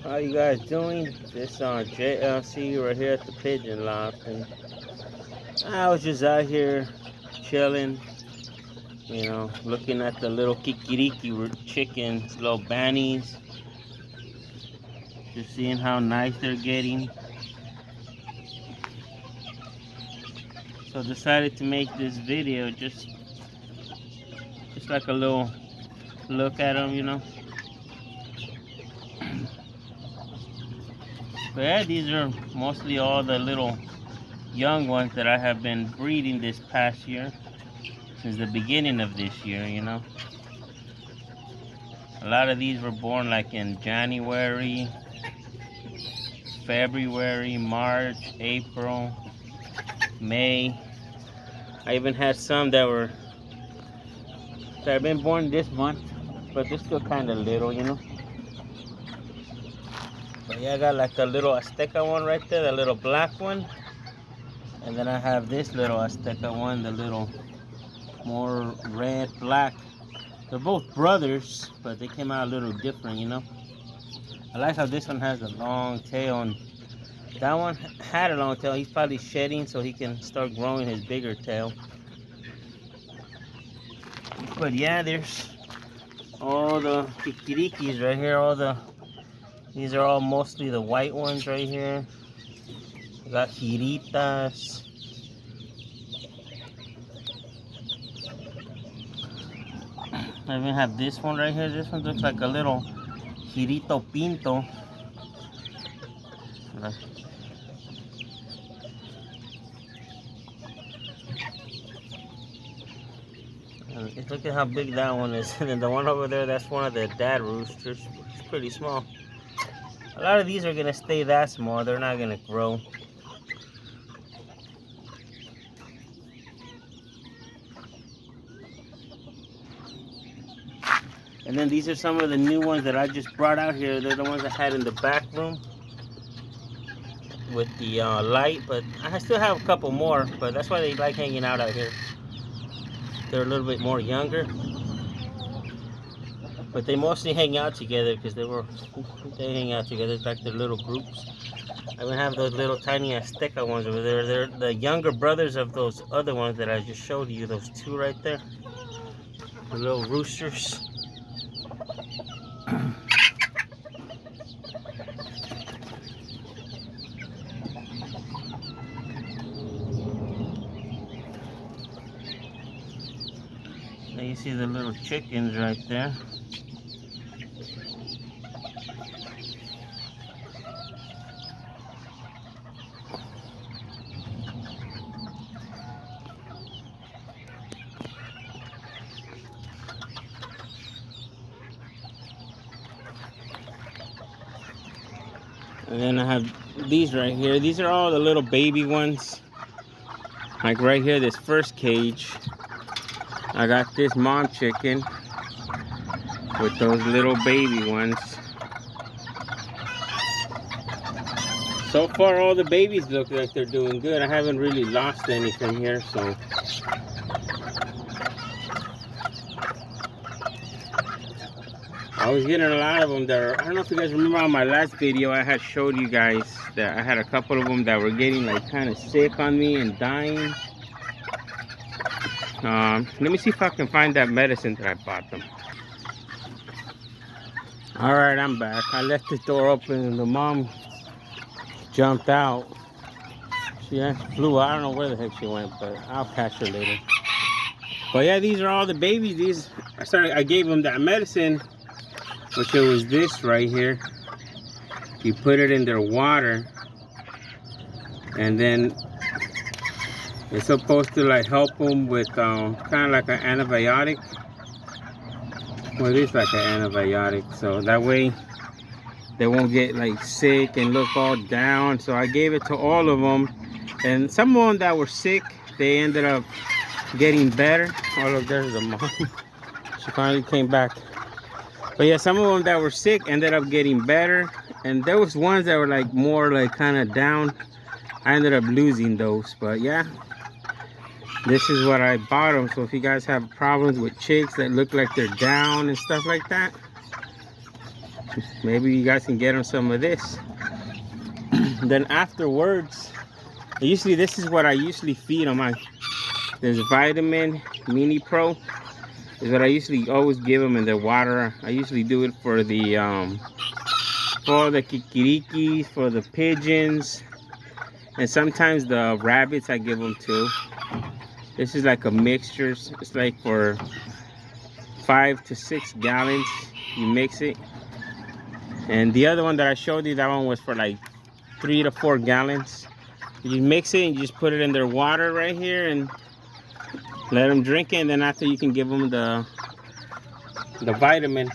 How you guys doing? This JLC right here at the Pigeon Loft, and I was just out here chilling, looking at the little Kikiriki chickens, little bannies, just seeing how nice they're getting. So decided to make this video, just like a little look at them. But yeah, these are mostly all the little young ones that I have been breeding this past year, since the beginning of this year. A lot of these were born like in January, February, March, April, May. I even had some that have been born this month, but they're still kind of little. But yeah, I got like a little Azteca one right there, the little black one. And then I have this little Azteca one, the little more red, black. They're both brothers, but they came out a little different. I like how this one has a long tail, and that one had a long tail. He's probably shedding so he can start growing his bigger tail. But yeah, there's all the Kikirikis right here. These are all mostly the white ones right here. We got Giritas. I even have this one right here. This one looks like a little Girito Pinto. Look at how big that one is. And then the one over there, that's one of the dad roosters. It's pretty small. A lot of these are going to stay that small. They're not going to grow. And then these are some of the new ones that I just brought out here. They're the ones I had in the back room with the light. But I still have a couple more. But that's why they like hanging out here. They're a little bit more younger. But they mostly hang out together because they hang out together. It's like their little groups. I even have those little tiny Azteca ones over there. They're the younger brothers of those other ones that I just showed you. Those two right there. The little roosters. Now you see the little chickens right there. And then I have these right here. These are all the little baby ones. Like right here, this first cage. I got this mom chicken with those little baby ones. So far, all the babies look like they're doing good. I haven't really lost anything here, so. I was getting a lot of them that are, I don't know if you guys remember on my last video, I had showed you guys that I had a couple of them that were getting like kind of sick on me and dying. Let me see if I can find that medicine that I bought them. Alright, I'm back. I left the door open and the mom jumped out. She flew out. I don't know where the heck she went, but I'll catch her later. But yeah, these are all the babies. I gave them that medicine, which it was this right here. You put it in their water, and then it's supposed to like help them with kind of like an antibiotic. Well, it is like an antibiotic, so that way they won't get like sick and look all down. So I gave it to all of them, and some of them that were sick, they ended up getting better. Oh look, there's the mom. She finally came back. But yeah, some of them that were sick ended up getting better, and there was ones that were like more like kind of down. I ended up losing those. But yeah, this is what I bought them. So if you guys have problems with chicks that look like they're down and stuff like that, Maybe you guys can get them some of this. Then afterwards, usually this is what I usually feed them. There's vitamin mini pro is what I usually always give them in their water. I usually do it for the kikirikis, for the pigeons, and sometimes the rabbits I give them too. This is like a mixture. It's like for 5 to 6 gallons. You mix it. And the other one that I showed you, that one was for like 3 to 4 gallons. You mix it and you just put it in their water right here and let them drink it. And then after, you can give them the vitamin.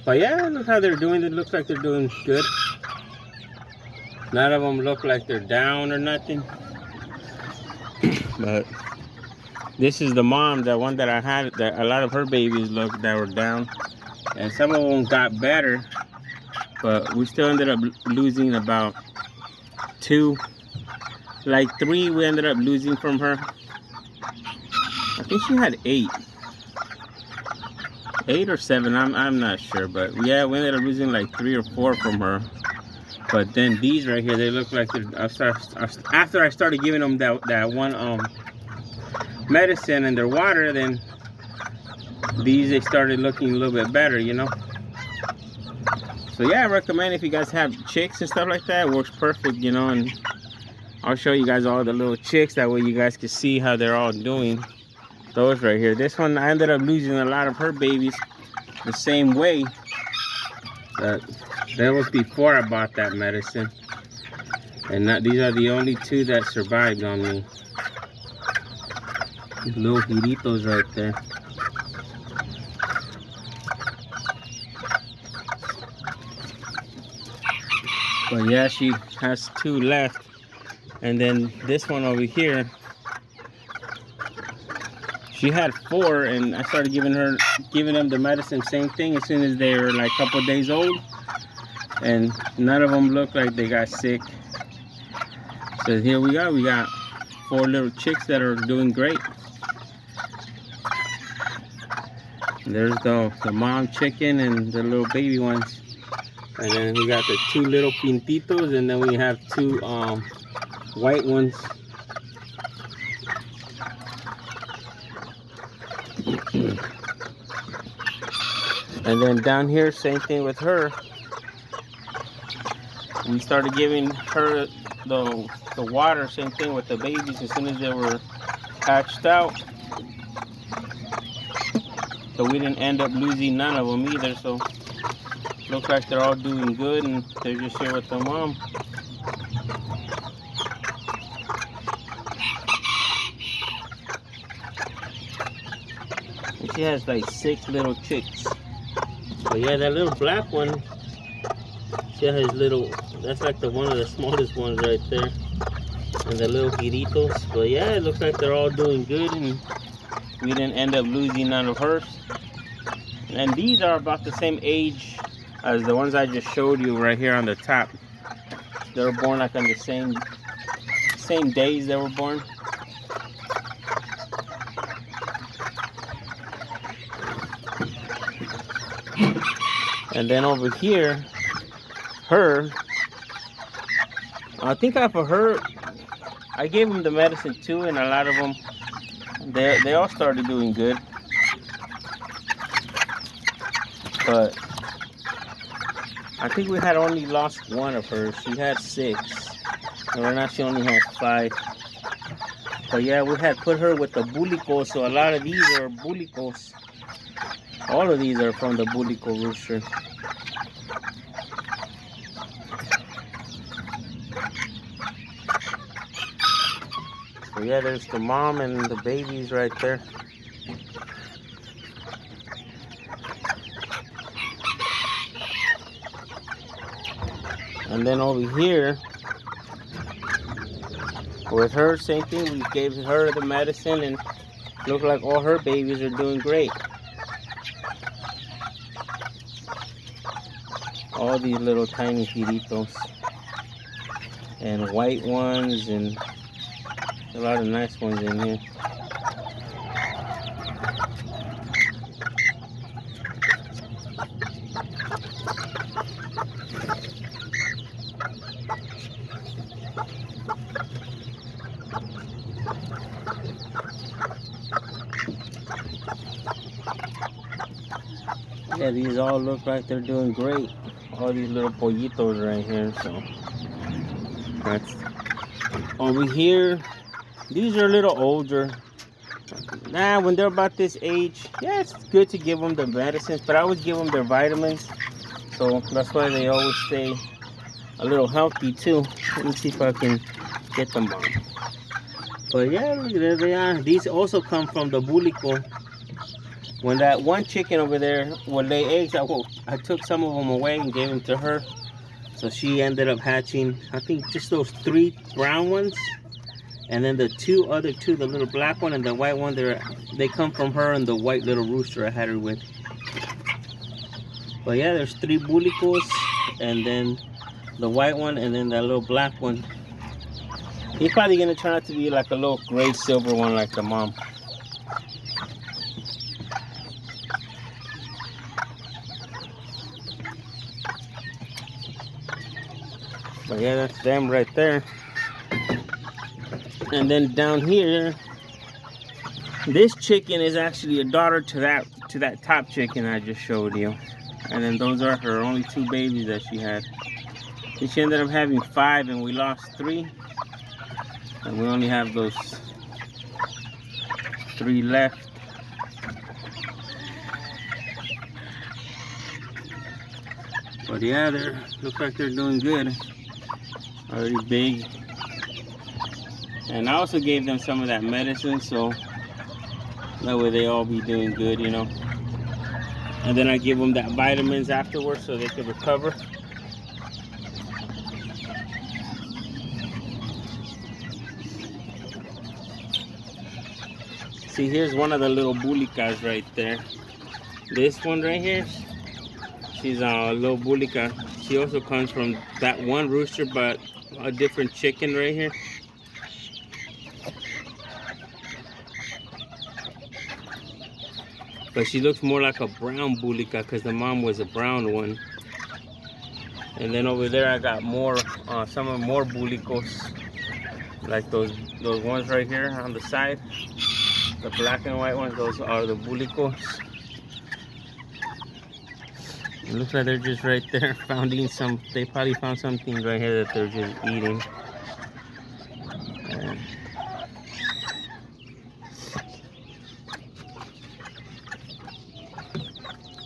But yeah, look how they're doing. It looks like they're doing good. None of them look like they're down or nothing. But this is the mom, the one that I had, that a lot of her babies look that were down. And some of them got better, but we still ended up losing about 2, like 3 we ended up losing from her. I think she had 8 or 7, I'm not sure, but yeah, we ended up losing like 3 or 4 from her. But then these right here, they look like they're, after I started giving them that one medicine in their water, then these, they started looking a little bit better, you know. So yeah, I recommend if you guys have chicks and stuff like that, it works perfect, you know. And I'll show you guys all the little chicks, that way you guys can see how they're all doing. Those right here, this one, I ended up losing a lot of her babies the same way. That was before I bought that medicine, and these are the only 2 that survived on me. Little giritos right there. But yeah, she has 2 left. And then this one over here, she had 4, and I started giving them the medicine, same thing, as soon as they were like a couple days old. And none of them looked like they got sick. So here we got 4 little chicks that are doing great. There's the mom chicken and the little baby ones. And then we got the 2 little pintitos, and then we have 2 white ones. And then down here, same thing with her. We started giving her the water, same thing with the babies, as soon as they were hatched out. So we didn't end up losing none of them either. So looks like they're all doing good, and they're just here with the mom. And she has like 6 little chicks. But yeah, that little black one, she has little, that's like one of the smallest ones right there. And the little giritos. But yeah, it looks like they're all doing good, and we didn't end up losing none of hers. And these are about the same age as the ones I just showed you right here on the top. They were born like on the same days they were born. And then over here, I think for her, I gave them the medicine too, and a lot of them, they all started doing good. But I think we had only lost 1 of hers. She had 6, and right now she only has 5. But yeah, we had put her with the bulicos, so a lot of these are bulicos. All of these are from the bulico rooster. So yeah, there's the mom and the babies right there. And then over here, with her, same thing. We gave her the medicine, and look like all her babies are doing great. All these little tiny giritos, and white ones, and a lot of nice ones in here. Yeah, these all look like they're doing great. All these little pollitos right here. So that's over here. These are a little older. Nah, when they're about this age, yeah, it's good to give them the medicines, but I always give them their vitamins. So that's why they always stay a little healthy too. Let me see if I can get them on. But yeah, look, there they are. These also come from the bulico. When that one chicken over there would lay eggs, I took some of them away and gave them to her. So she ended up hatching, I think, just those 3 brown ones. And then the other two, the little black one and the white one, they come from her and the white little rooster I had her with. But yeah, there's 3 bulicos, and then the white one, and then that little black one. He's probably gonna turn out to be like a little gray silver one like the mom. But yeah, that's them right there. And then down here, this chicken is actually a daughter to that top chicken I just showed you. And then those are her only 2 babies that she had. And she ended up having 5 and we lost 3. And we only have those 3 left. But yeah, they look like they're doing good. Already big. And I also gave them some of that medicine, so that way they all be doing good, you know. And then I give them that vitamins afterwards so they can recover. See, here's one of the little bulicas right there. This one right here, she's a little bulica. She also comes from that one rooster, but a different chicken right here. But she looks more like a brown bulica because the mom was a brown one. And then over there I got more, some of more bulicos, like those ones right here on the side. The black and white ones, those are the bulicos. It looks like they're just right there finding some. They probably found something right here that they're just eating.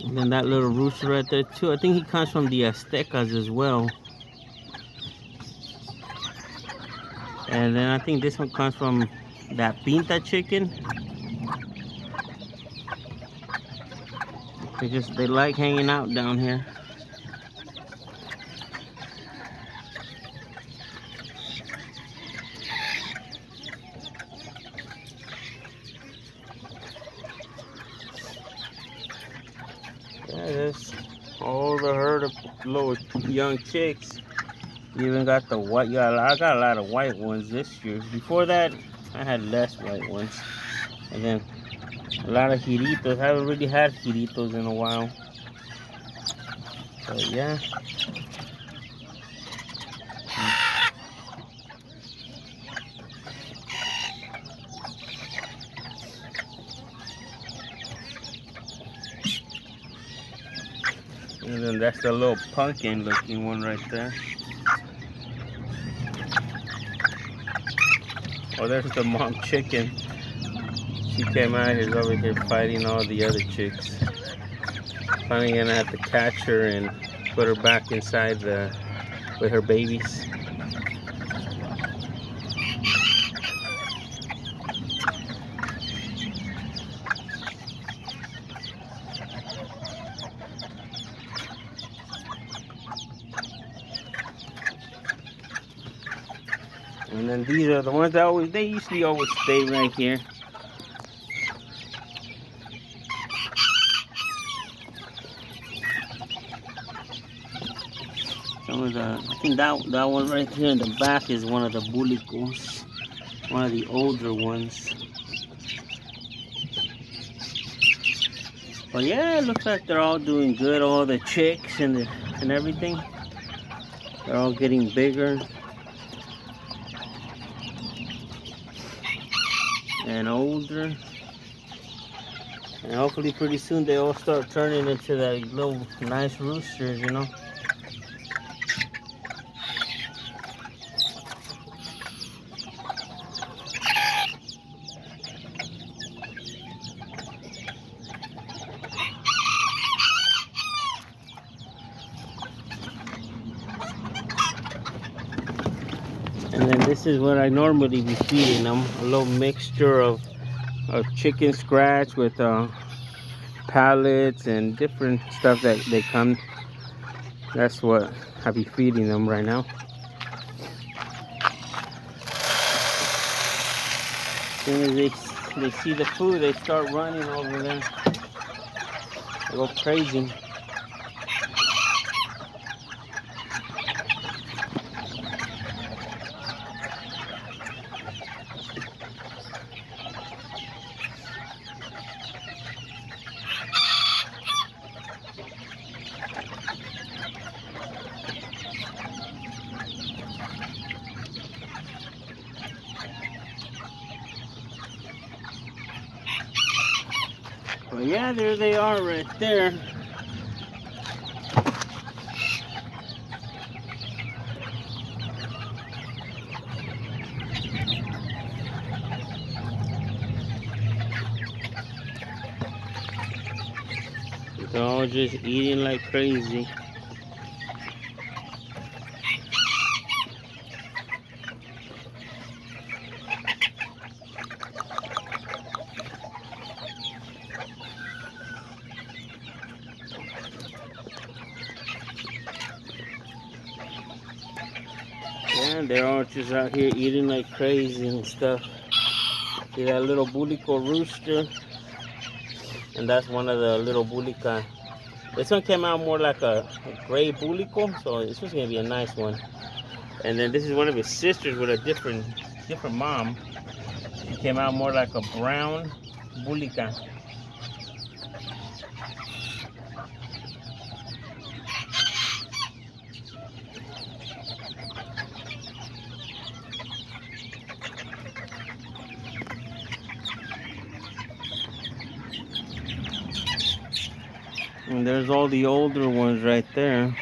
And then that little rooster right there too. I think he comes from the Aztecas as well. And then I think this one comes from that Pinta chicken. They like hanging out down here. Yeah, there's all the herd of little young chicks. You even got the white. Yeah, I got a lot of white ones this year. Before that, I had less white ones. And then a lot of giritos. I haven't really had giritos in a while. But yeah. And then that's the little pumpkin looking one right there. Oh, there's the mom chicken. She came out here over here fighting all the other chicks. Finally gonna have to catch her and put her back inside with her babies. And then these are the ones that they usually always stay right here. I think that one right here in the back is one of the bulicos, one of the older ones. But yeah, it looks like they're all doing good. All the chicks and everything, they're all getting bigger and older. And hopefully pretty soon they all start turning into that little nice roosters, you know. And then this is what I normally be feeding them, a little mixture of chicken scratch with pellets and different stuff that they come. That's what I be feeding them right now. As soon as they see the food, they start running over there. They go crazy. But yeah, there they are right there. They're all just eating like crazy. Yeah, they're all just out here eating like crazy and stuff. See that little bulico rooster? And that's one of the little bulica. This one came out more like a gray bulico, so this was gonna be a nice one. And then this is one of his sisters with a different mom. She came out more like a brown bulica. And there's all the older ones right there.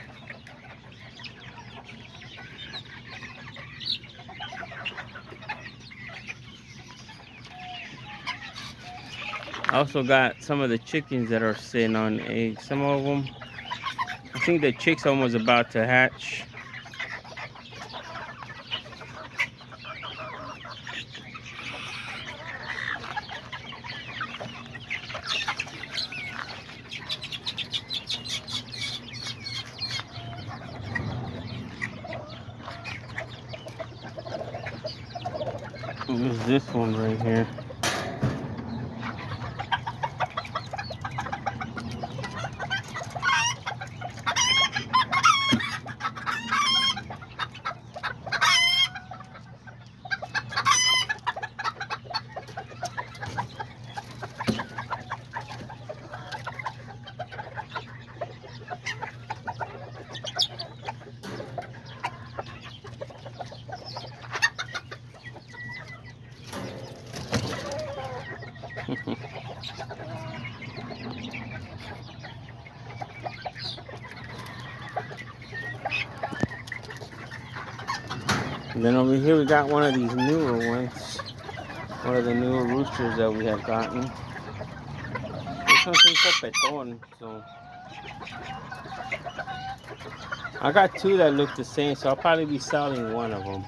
I also got some of the chickens that are sitting on eggs. Some of them, I think the chicks almost about to hatch. There's this one right here. And then over here we got one of these newer ones. One of the newer roosters that we have gotten. This one's un copetón, so I got two that look the same, so I'll probably be selling one of them.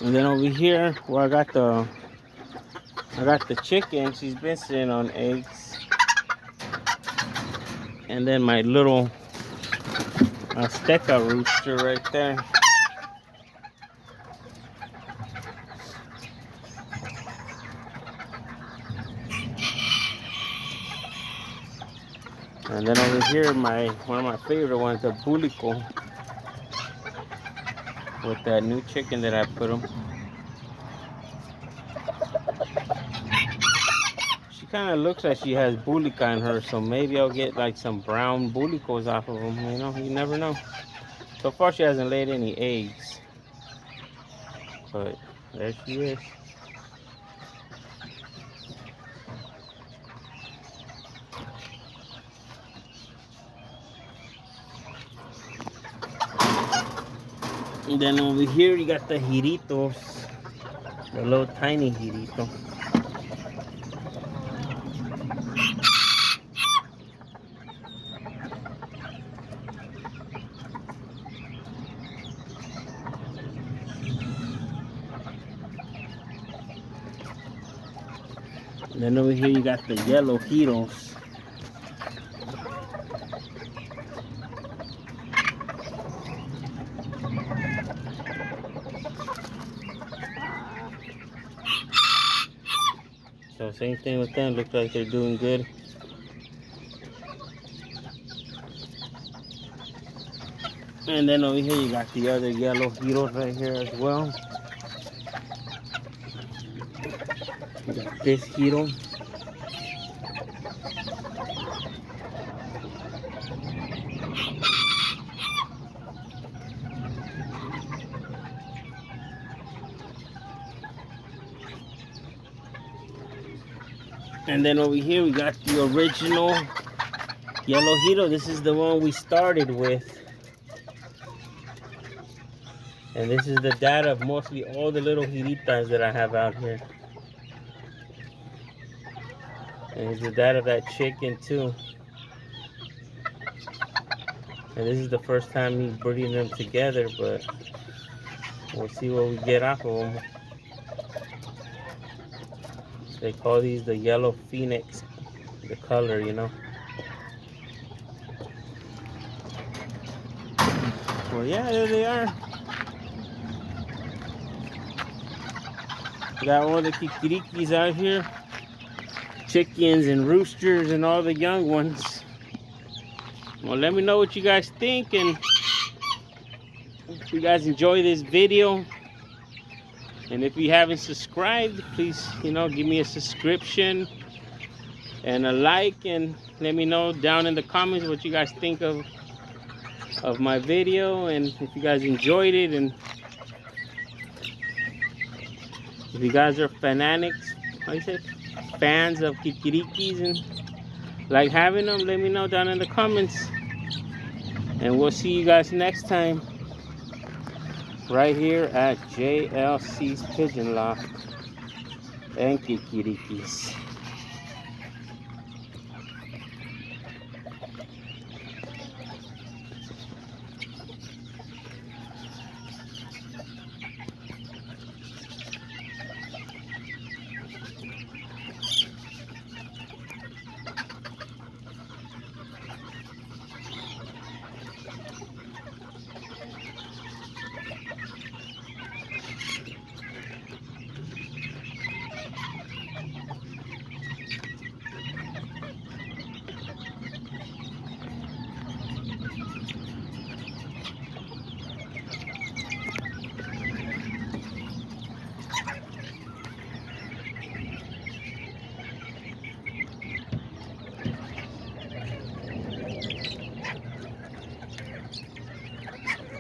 And then over here where I got the chicken, she's been sitting on eggs. And then my little Azteca rooster right there. And then over here, one of my favorite ones, the bulico, with that new chicken that I put them. She kind of looks like she has bulica in her, so maybe I'll get like some brown bulicos off of them. You know, you never know. So far, she hasn't laid any eggs, but there she is. And then over here you got the giritos, the little tiny girito. And then over here you got the yellow giros. So same thing with them, looks like they're doing good. And then over here you got the other yellow giros right here as well. You got this giro. And then over here we got the original yellow giro. This is the one we started with. And this is the dad of mostly all the little giritas that I have out here. And he's the dad of that chicken too. And this is the first time he's breeding them together, but we'll see what we get off of them. They call these the yellow phoenix, the color, you know. Well, yeah, there they are. Got all the kikirikis out here. Chickens and roosters and all the young ones. Well, let me know what you guys think, and if you guys enjoy this video. And if you haven't subscribed, please, give me a subscription and a like, and let me know down in the comments what you guys think of my video, and if you guys enjoyed it, and if you guys are fans of kikirikis and like having them, let me know down in the comments. And we'll see you guys next time right here at JLC's Pigeon Loft and Kikirikis.